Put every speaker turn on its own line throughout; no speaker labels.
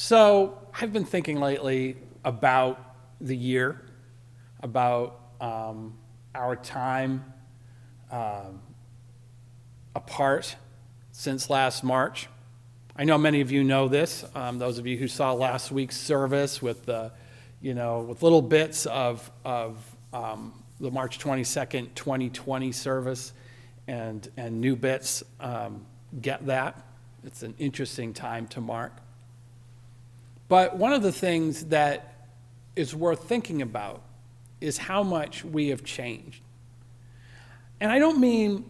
So I've been thinking lately about the year, about our time apart since last March. I know many of you know this. Those of you who saw last week's service with the, with little bits of the March 22nd, 2020 service, and new bits, get that. It's an interesting time to mark. But one of the things that is worth thinking about is how much we have changed. And I don't mean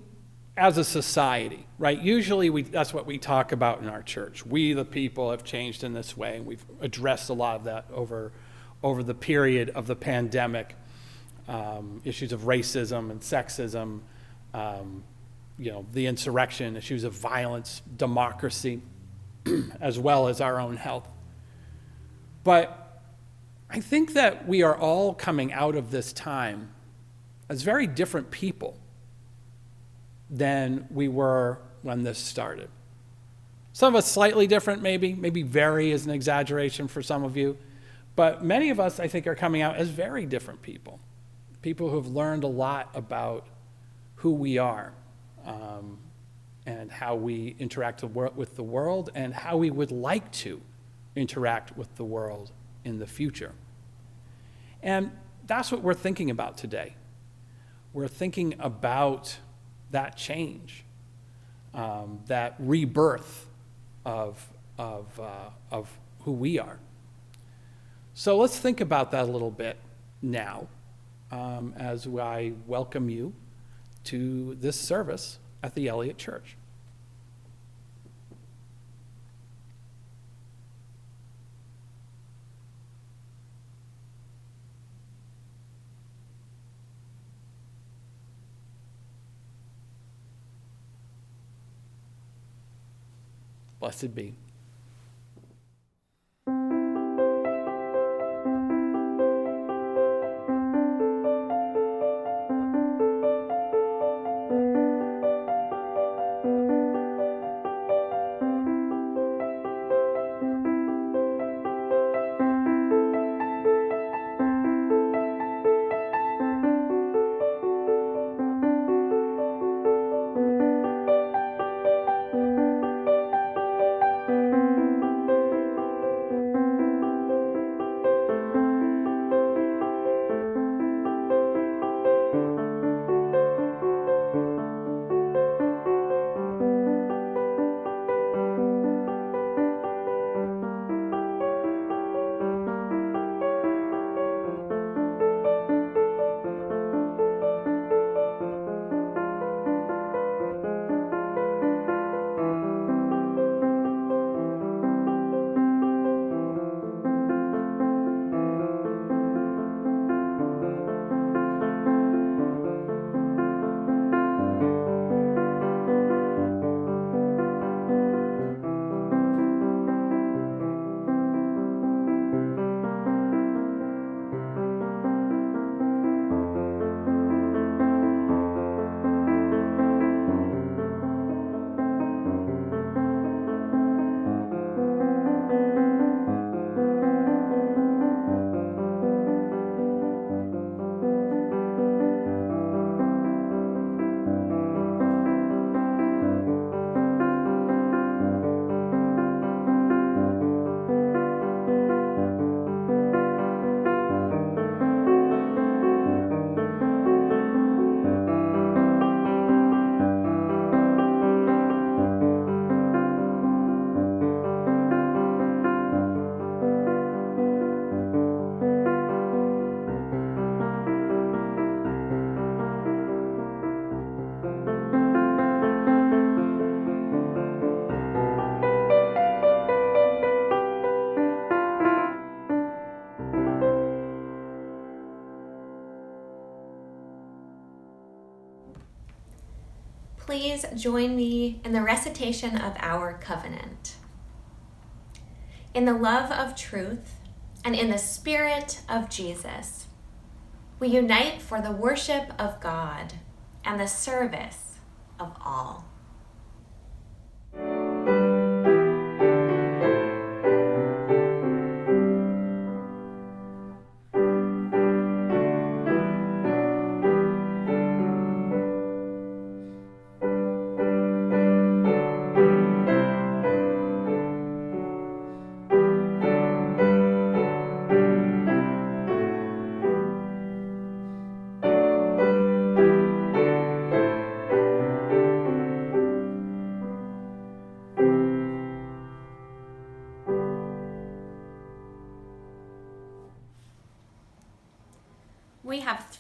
as a society, right? Usually that's what we talk about in our church. We, the people, have changed in this way, and we've addressed a lot of that over the period of the pandemic. Issues of racism and sexism, the insurrection, issues of violence, democracy, as well as our own health. But I think that we are all coming out of this time as very different people than we were when this started. Some of us slightly different, maybe very is an exaggeration for some of you, but many of us, I think, are coming out as very different people who have learned a lot about who we are, and how we interact with the world, and how we would like to interact with the world in the future. And that's what we're thinking about today. We're thinking about that change, that rebirth of who we are. So let's think about that a little bit now, as I welcome you to this service at the Eliot Church. Blessed be.
Please join me in the recitation of our covenant. In the love of truth and in the spirit of Jesus, we unite for the worship of God and the service of all.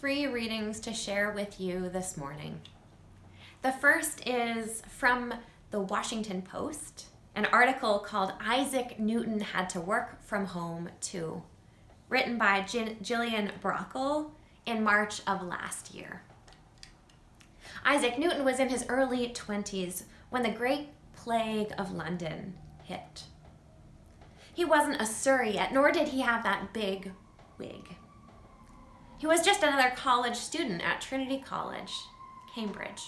3 readings to share with you this morning. The first is from the Washington Post, an article called Isaac Newton Had to Work from Home Too, written by Gillian Brockell in March of last year. Isaac Newton was in his early 20s when the Great Plague of London hit. He wasn't a Sir yet, nor did he have that big wig. He was just another college student at Trinity College, Cambridge.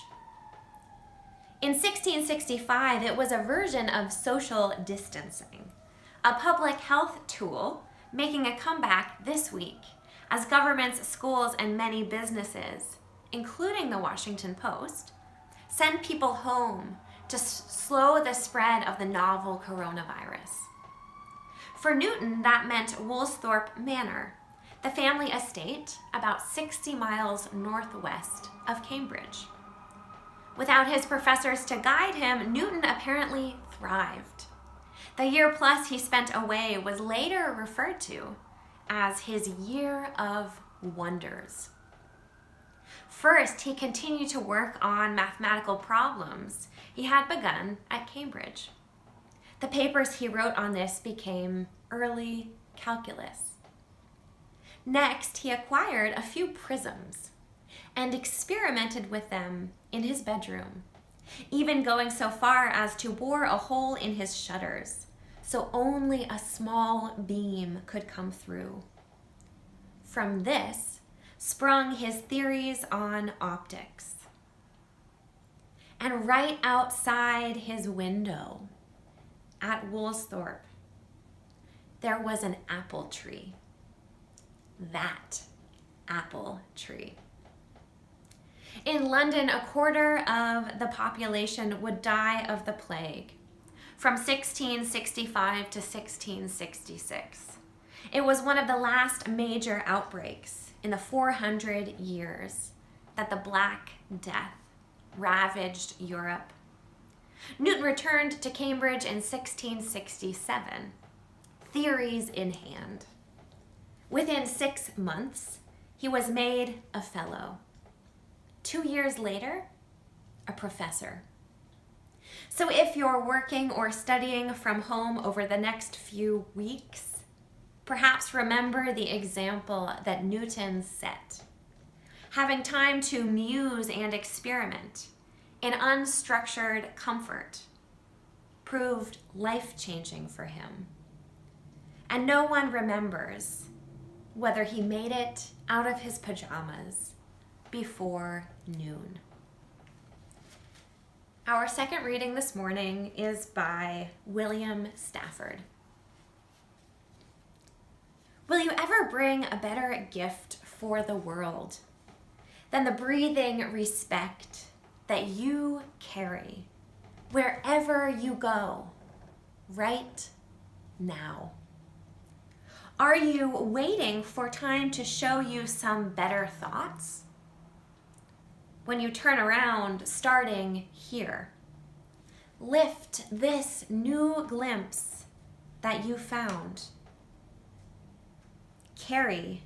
In 1665, it was a version of social distancing, a public health tool making a comeback this week as governments, schools, and many businesses, including the Washington Post, send people home to slow the spread of the novel coronavirus. For Newton, that meant Woolsthorpe Manor, the family estate about 60 miles northwest of Cambridge. Without his professors to guide him, Newton apparently thrived. The year plus he spent away was later referred to as his year of wonders. First, he continued to work on mathematical problems he had begun at Cambridge. The papers he wrote on this became early calculus. Next, he acquired a few prisms and experimented with them in his bedroom, even going so far as to bore a hole in his shutters so only a small beam could come through. From this sprung his theories on optics. And right outside his window at Woolsthorpe, there was an apple tree. That apple tree. In London, a quarter of the population would die of the plague from 1665 to 1666. It was one of the last major outbreaks in the 400 years that the Black Death ravaged Europe. Newton returned to Cambridge in 1667, theories in hand. Within 6 months, he was made a fellow. 2 years later, a professor. So if you're working or studying from home over the next few weeks, perhaps remember the example that Newton set. Having time to muse and experiment in unstructured comfort proved life-changing for him. And no one remembers whether he made it out of his pajamas before noon. Our second reading this morning is by William Stafford. Will you ever bring a better gift for the world than the breathing respect that you carry wherever you go right now? Are you waiting for time to show you some better thoughts? When you turn around, starting here, lift this new glimpse that you found. Carry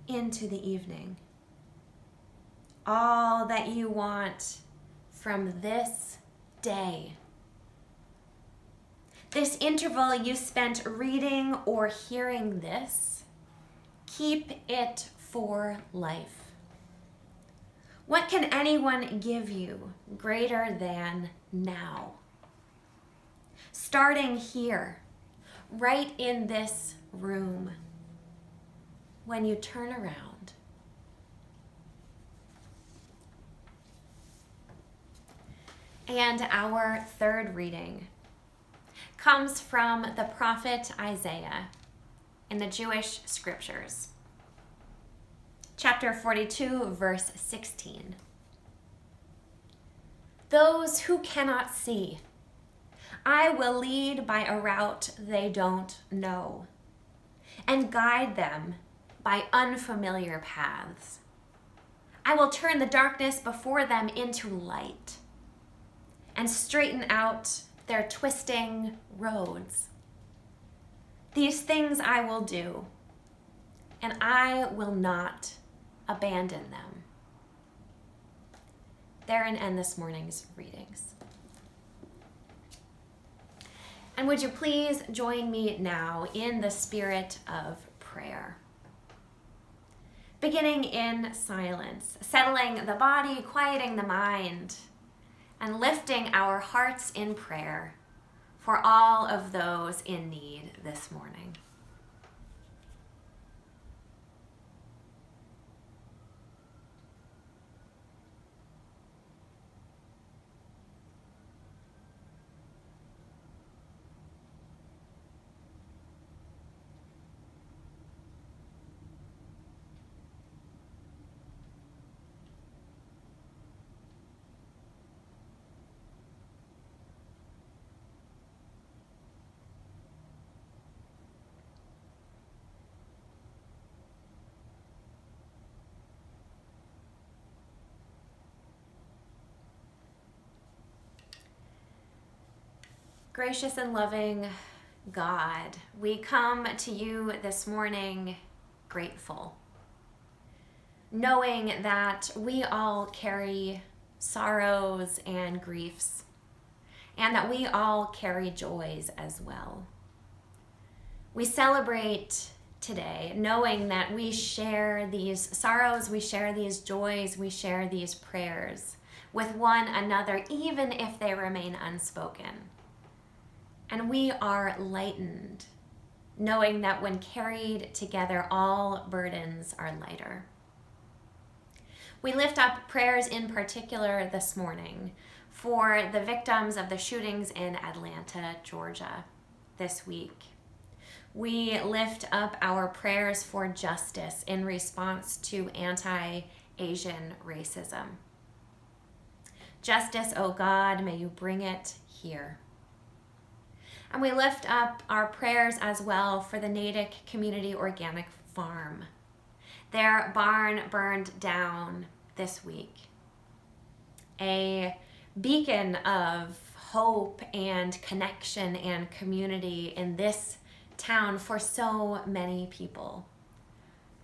into the evening all that you want from this day. This interval you spent reading or hearing this, keep it for life. What can anyone give you greater than now? Starting here, right in this room, when you turn around. And our third reading comes from the prophet Isaiah in the Jewish scriptures. Chapter 42, verse 16. Those who cannot see, I will lead by a route they don't know, and guide them by unfamiliar paths. I will turn the darkness before them into light, and straighten out their twisting roads. These things I will do, and I will not abandon them. Therein end this morning's readings. And would you please join me now in the spirit of prayer? Beginning in silence, settling the body, quieting the mind, and lifting our hearts in prayer for all of those in need this morning. Gracious and loving God, we come to you this morning grateful, knowing that we all carry sorrows and griefs, and that we all carry joys as well. We celebrate today, knowing that we share these sorrows, we share these joys, we share these prayers with one another, even if they remain unspoken. And we are lightened, knowing that when carried together, all burdens are lighter. We lift up prayers in particular this morning for the victims of the shootings in Atlanta, Georgia, this week. We lift up our prayers for justice in response to anti-Asian racism. Justice, O God, may you bring it here. And we lift up our prayers as well for the Natick Community Organic Farm. Their barn burned down this week. A beacon of hope and connection and community in this town for so many people.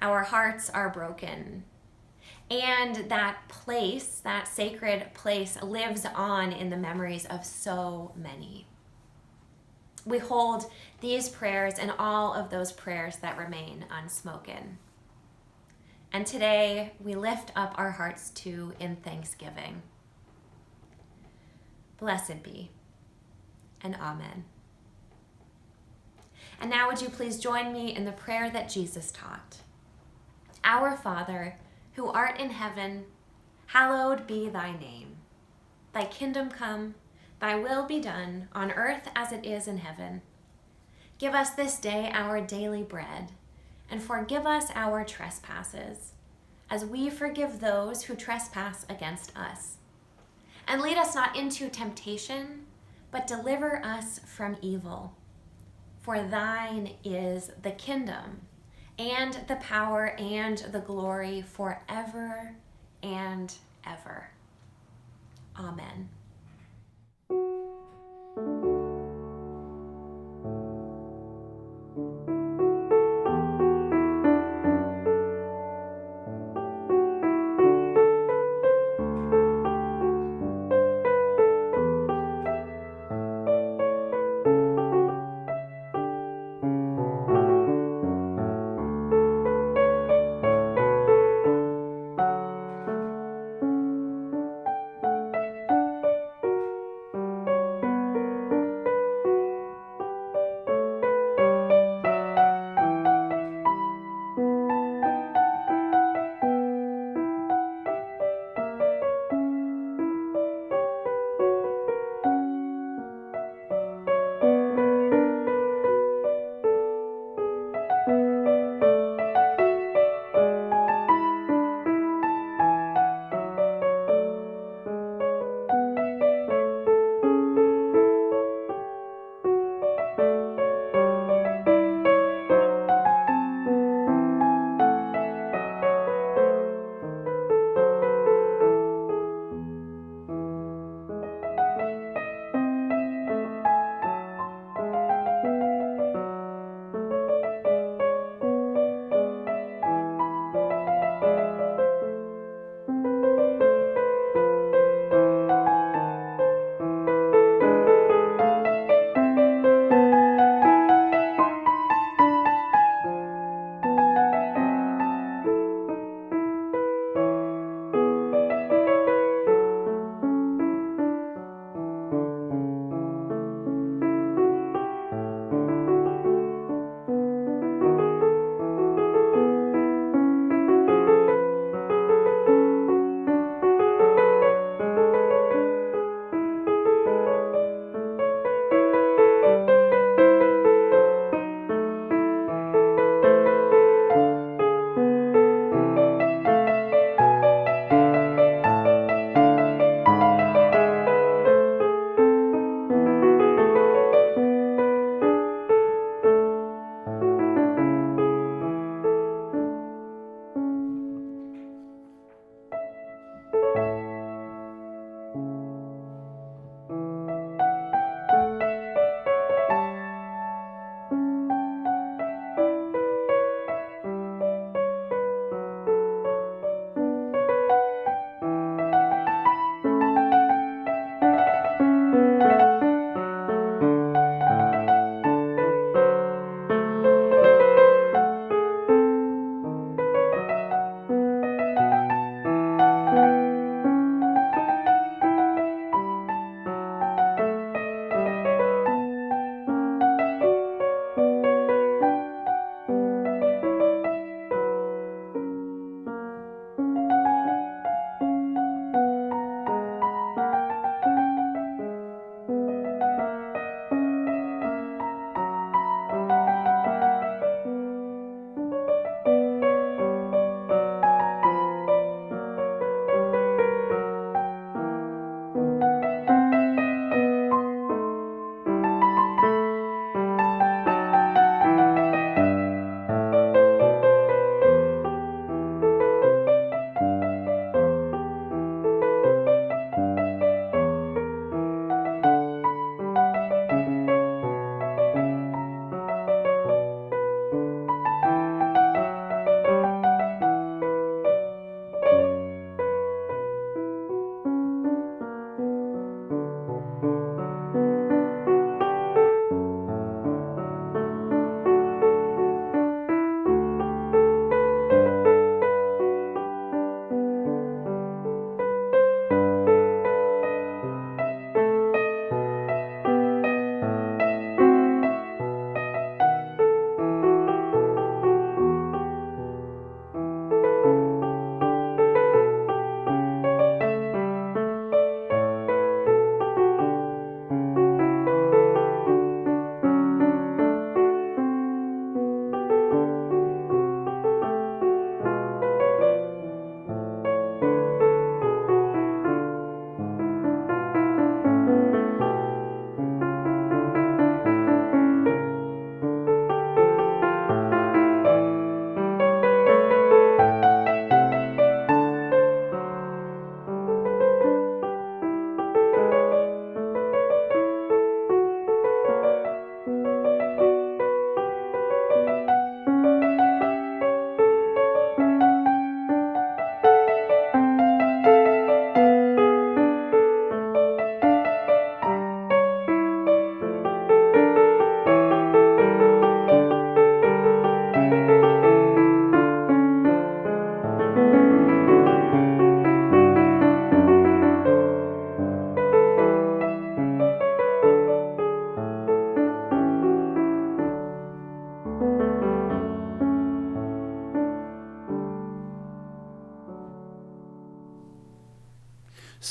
Our hearts are broken. And that place, that sacred place, lives on in the memories of so many. We hold these prayers and all of those prayers that remain unspoken. And today we lift up our hearts to in thanksgiving. Blessed be, and amen. And now would you please join me in the prayer that Jesus taught. Our Father, who art in heaven, hallowed be thy name. Thy kingdom come, thy will be done on earth as it is in heaven. Give us this day our daily bread, and forgive us our trespasses, as we forgive those who trespass against us. And lead us not into temptation, but deliver us from evil. For thine is the kingdom, and the power, and the glory forever and ever. Amen.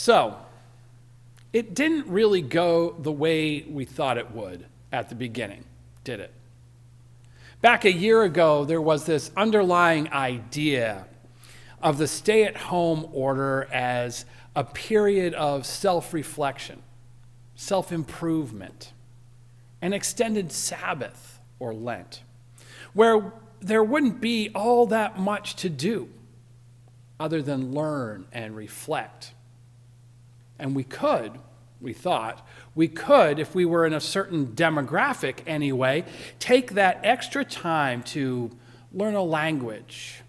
So, it didn't really go the way we thought it would at the beginning, did it? Back a year ago, there was this underlying idea of the stay-at-home order as a period of self-reflection, self-improvement, an extended Sabbath or Lent, where there wouldn't be all that much to do other than learn and reflect. And we thought, if we were in a certain demographic anyway, take that extra time to learn a language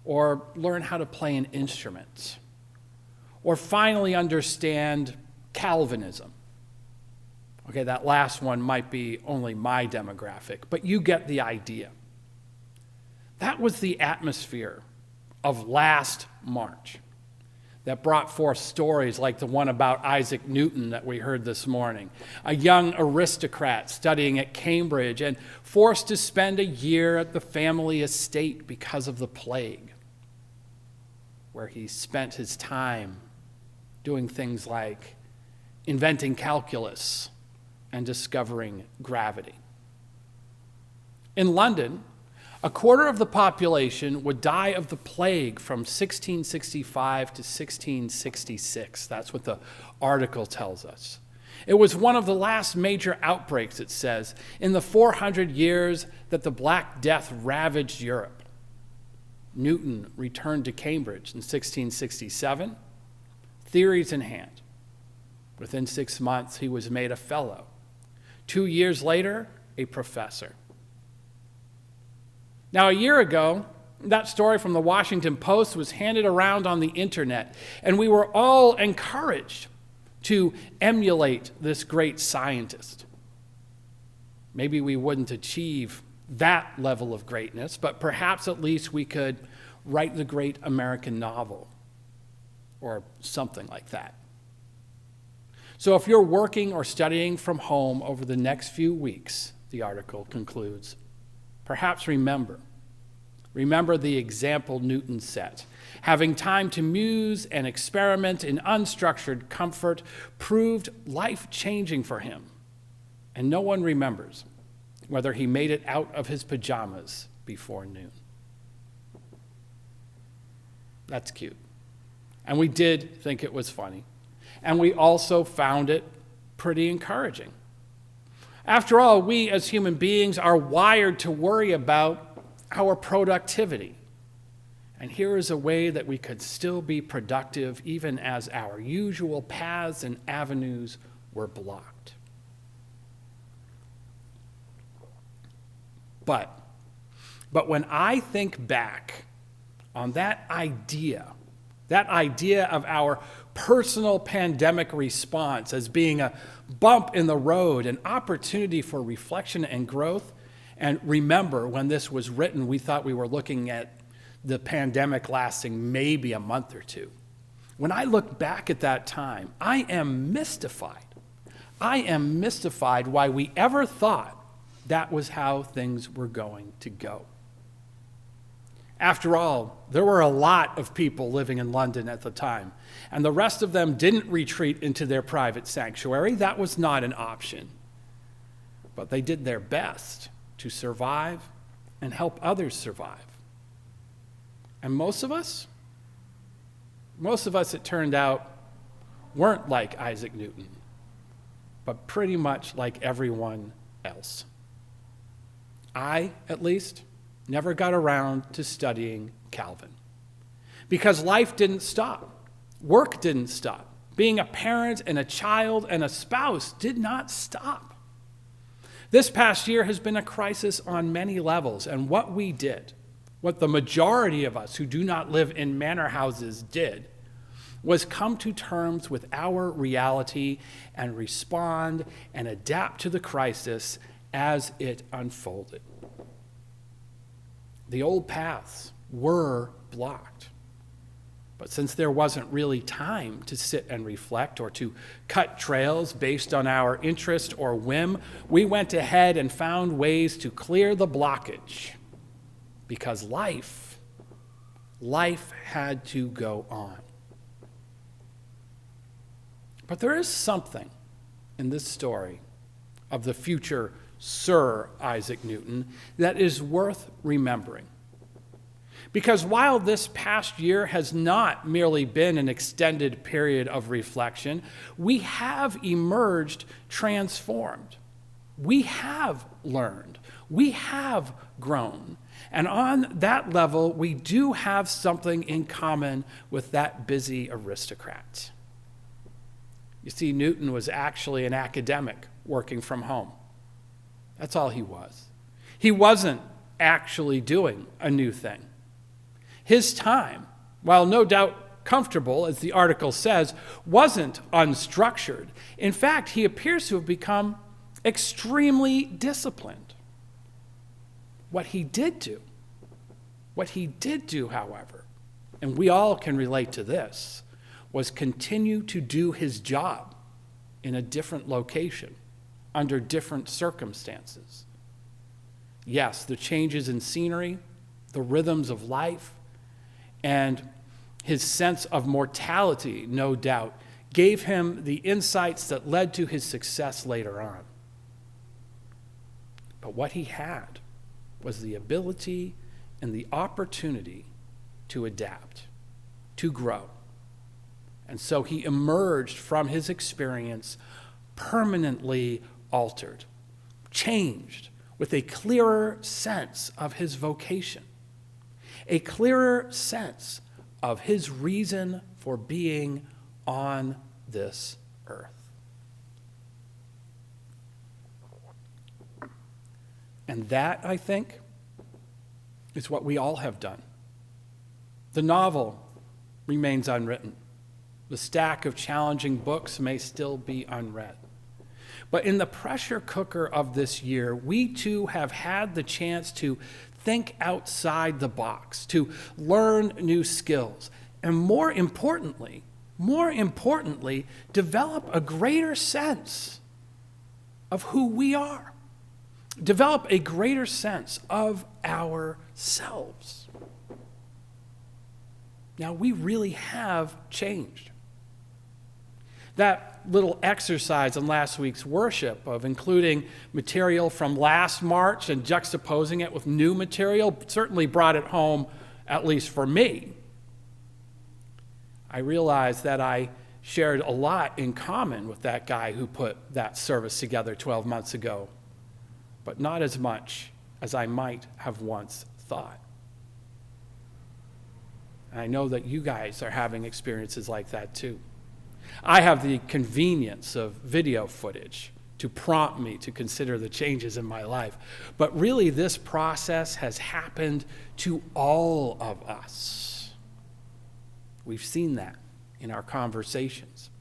or learn how to play an instrument or finally understand Calvinism. Okay, that last one might be only my demographic, but you get the idea. That was the atmosphere of last March that brought forth stories like the one about Isaac Newton that we heard this morning, a young aristocrat studying at Cambridge and forced to spend a year at the family estate because of the plague, where he spent his time doing things like inventing calculus and discovering gravity. In London, a quarter of the population would die of the plague from 1665 to 1666. That's what the article tells us. It was one of the last major outbreaks, it says, in the 400 years that the Black Death ravaged Europe. Newton returned to Cambridge in 1667, theories in hand. Within 6 months, he was made a fellow. 2 years later, a professor. Now, a year ago, that story from the Washington Post was handed around on the internet, and we were all encouraged to emulate this great scientist. Maybe we wouldn't achieve that level of greatness, but perhaps at least we could write the great American novel or something like that. So if you're working or studying from home over the next few weeks, the article concludes, perhaps remember the example Newton set. Having time to muse and experiment in unstructured comfort proved life-changing for him, and no one remembers whether he made it out of his pajamas before noon. That's cute. And we did think it was funny. And we also found it pretty encouraging. After all, we as human beings are wired to worry about our productivity. And here is a way that we could still be productive even as our usual paths and avenues were blocked. But when I think back on that idea of our personal pandemic response as being a bump in the road, an opportunity for reflection and growth. And remember, when this was written, we thought we were looking at the pandemic lasting maybe a month or two. When I look back at that time, I am mystified. I am mystified why we ever thought that was how things were going to go. After all, there were a lot of people living in London at the time, and the rest of them didn't retreat into their private sanctuary. That was not an option. But they did their best to survive and help others survive. And most of us, it turned out, weren't like Isaac Newton, but pretty much like everyone else. I, at least, never got around to studying Calvin. Because life didn't stop. Work didn't stop. Being a parent and a child and a spouse did not stop. This past year has been a crisis on many levels, and what we did, what the majority of us who do not live in manor houses did, was come to terms with our reality and respond and adapt to the crisis as it unfolded. The old paths were blocked. But since there wasn't really time to sit and reflect or to cut trails based on our interest or whim, we went ahead and found ways to clear the blockage. Because life had to go on. But there is something in this story of the future Sir Isaac Newton that is worth remembering. Because while this past year has not merely been an extended period of reflection, we have emerged transformed. We have learned. We have grown. And on that level, we do have something in common with that busy aristocrat. You see, Newton was actually an academic working from home. That's all he was. He wasn't actually doing a new thing. His time, while no doubt comfortable, as the article says, wasn't unstructured. In fact, he appears to have become extremely disciplined. What he did do, however, and we all can relate to this, was continue to do his job in a different location, under different circumstances. Yes, the changes in scenery, the rhythms of life, and his sense of mortality, no doubt, gave him the insights that led to his success later on. But what he had was the ability and the opportunity to adapt, to grow. And so he emerged from his experience permanently altered, changed, with a clearer sense of his vocation, a clearer sense of his reason for being on this earth. And that, I think, is what we all have done. The novel remains unwritten. The stack of challenging books may still be unread. But in the pressure cooker of this year, we too have had the chance to think outside the box, to learn new skills, and more importantly, develop a greater sense of who we are. Develop a greater sense of ourselves. Now, we really have changed. That little exercise in last week's worship of including material from last March and juxtaposing it with new material certainly brought it home, at least for me. I realized that I shared a lot in common with that guy who put that service together 12 months ago, but not as much as I might have once thought. And I know that you guys are having experiences like that too. I have the convenience of video footage to prompt me to consider the changes in my life. But really, this process has happened to all of us. We've seen that in our conversations,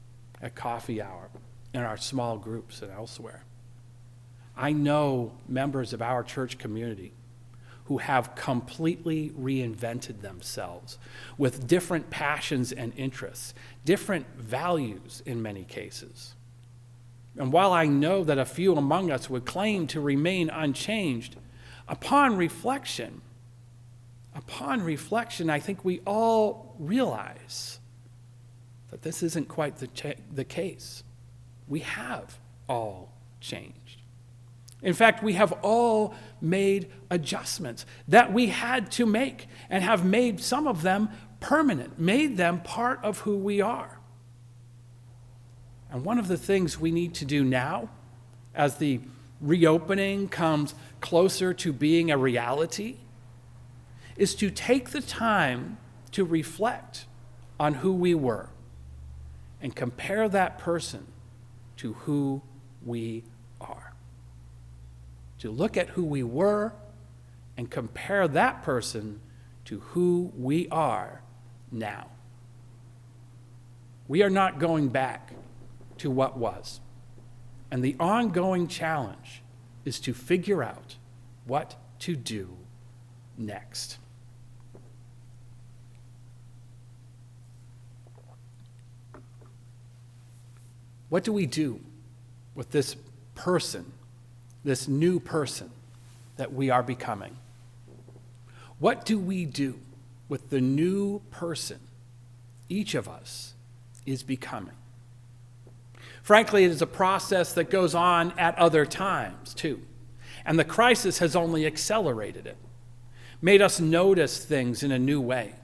at coffee hour, in our small groups, and elsewhere. I know members of our church community who have completely reinvented themselves with different passions and interests, different values in many cases. And while I know that a few among us would claim to remain unchanged, upon reflection, I think we all realize that this isn't quite the case. We have all changed. In fact, we have all made adjustments that we had to make and have made some of them permanent, made them part of who we are. And one of the things we need to do now, as the reopening comes closer to being a reality, is to take the time to reflect on who we were and compare that person to who we are. To look at who we were and compare that person to who we are now. We are not going back to what was. And the ongoing challenge is to figure out what to do next. What do we do with this person, this new person that we are becoming? What do we do with the new person each of us is becoming? Frankly, it is a process that goes on at other times, too. And the crisis has only accelerated it, made us notice things in a new way,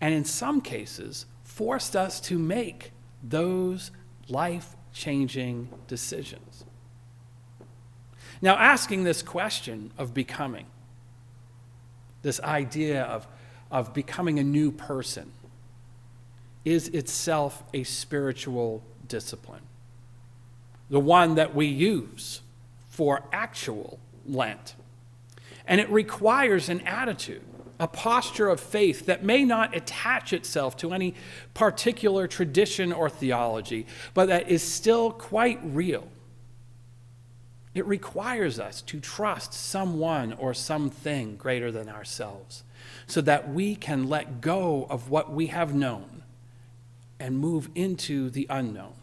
and in some cases, forced us to make those life-changing decisions. Now, asking this question of becoming, this idea of becoming a new person, is itself a spiritual discipline, the one that we use for actual Lent. And it requires an attitude, a posture of faith that may not attach itself to any particular tradition or theology, but that is still quite real. It requires us to trust someone or something greater than ourselves so that we can let go of what we have known and move into the unknown.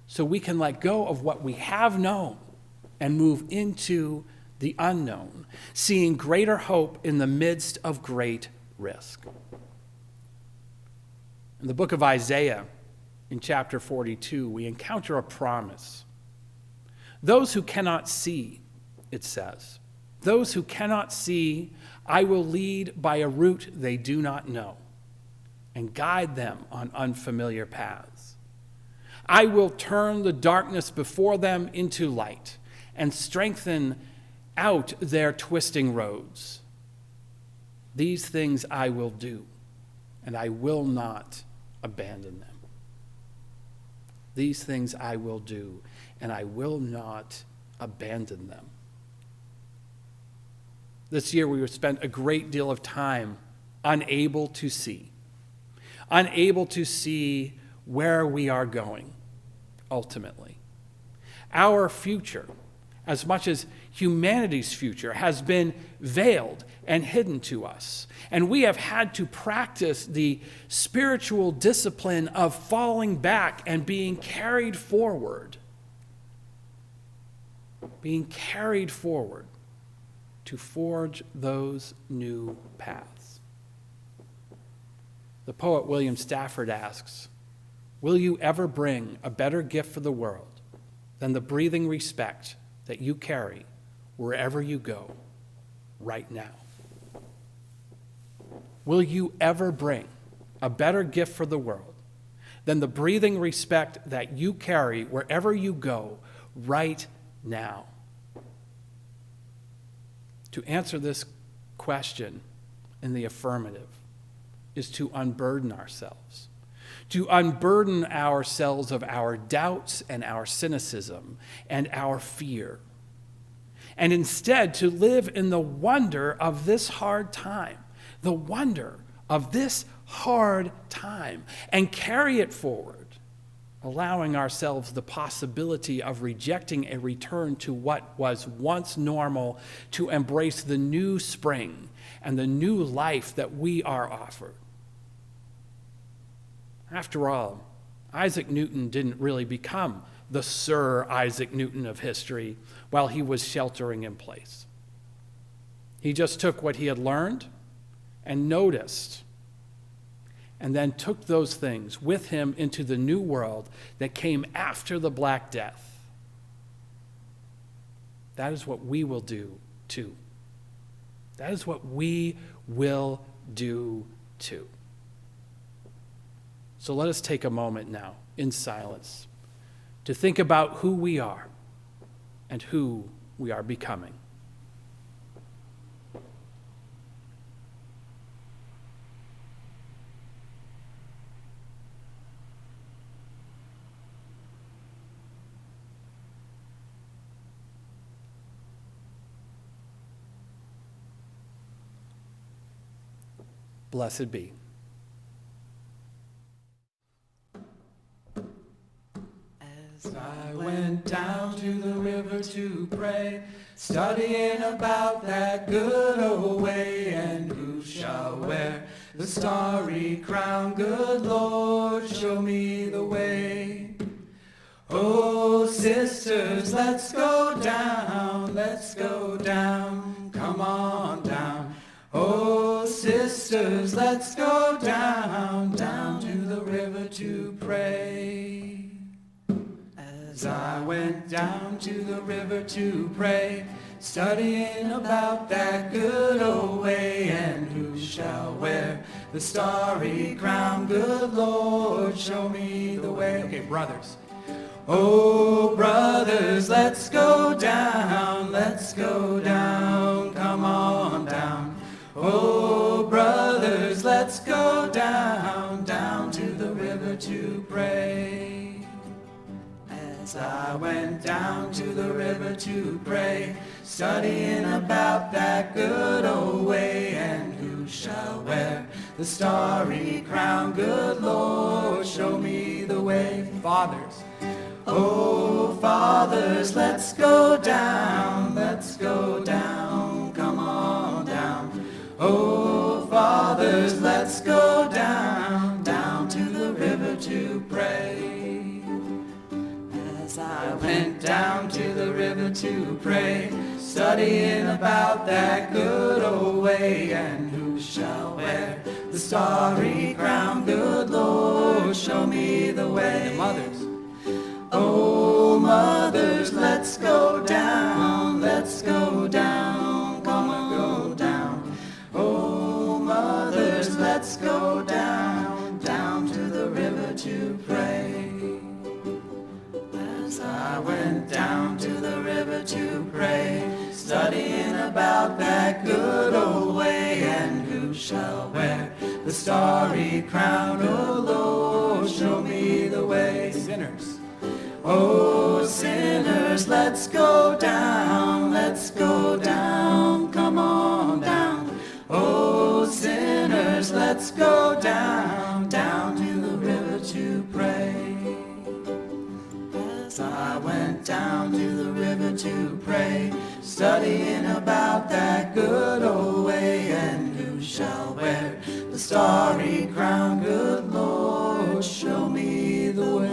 So we can let go of what we have known and move into the unknown, seeing greater hope in the midst of great risk. In the book of Isaiah, in chapter 42, we encounter a promise. Those who cannot see, it says, those who cannot see, I will lead by a route they do not know and guide them on unfamiliar paths. I will turn the darkness before them into light and strengthen out their twisting roads. These things I will do, and I will not abandon them. These things I will do, and I will not abandon them. This year we spent a great deal of time unable to see where we are going ultimately. Our future, as much as humanity's future, has been veiled and hidden to us. And we have had to practice the spiritual discipline of falling back and being carried forward. Being carried forward to forge those new paths. The poet William Stafford asks, will you ever bring a better gift for the world than the breathing respect that you carry wherever you go right now? Will you ever bring a better gift for the world than the breathing respect that you carry wherever you go right now? To answer this question in the affirmative is to unburden ourselves. To unburden ourselves of our doubts and our cynicism and our fear. And instead to live in the wonder of this hard time. The wonder of this hard time. And carry it forward, allowing ourselves the possibility of rejecting a return to what was once normal, to embrace the new spring and the new life that we are offered. After all, Isaac Newton didn't really become the Sir Isaac Newton of history while he was sheltering in place. He just took what he had learned and noticed, and then took those things with him into the new world that came after the Black Death. That is what we will do too. That is what we will do too. So let us take a moment now, in silence, to think about who we are and who we are becoming. Blessed be.
As I went down to the river to pray, studying about that good old way, and who shall wear the starry crown? Good Lord, show me the way. Oh, sisters, let's go down, come on down. Oh, sisters, let's go down to the river to pray. As I went down to the river to pray, studying about that good old way, and who shall wear the starry crown? Good Lord, show me the way. Okay, brothers. Oh, brothers, let's go down, come on down. Oh, brothers, let's go down, down to the river to pray. As I went down to the river to pray, studying about that good old way, and who shall wear the starry crown? Good Lord, show me the way. Fathers. Oh, fathers, let's go down, come on down. Oh, fathers, let's go down, down to the river to pray. As I went down to the river to pray, studying about that good old way, and who shall wear the starry crown? Good Lord, show me the way. The mothers. Oh, mothers, let's go down, come on, go down. Oh, mothers, let's go down, down to the river to pray. As I went down to the river to pray, studying about that good old way, and who shall wear the starry crown? Oh, Lord, show me the way. Sinners. Oh, sinners, let's go down, come on down. Oh, sinners, let's go down, down to the river to pray. As I went down to the river to pray, studying about that good old way, and who shall wear the starry crown? Good Lord, show me the way.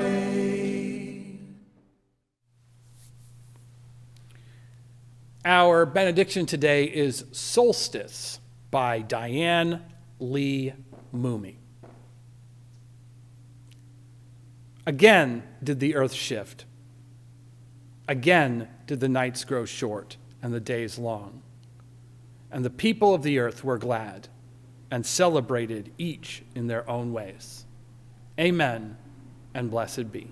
Our benediction today is Solstice by Diane Lee Moomey. Again did the earth shift. Again did the nights grow short and the days long. And the people of the earth were glad and celebrated each in their own ways. Amen, and blessed be.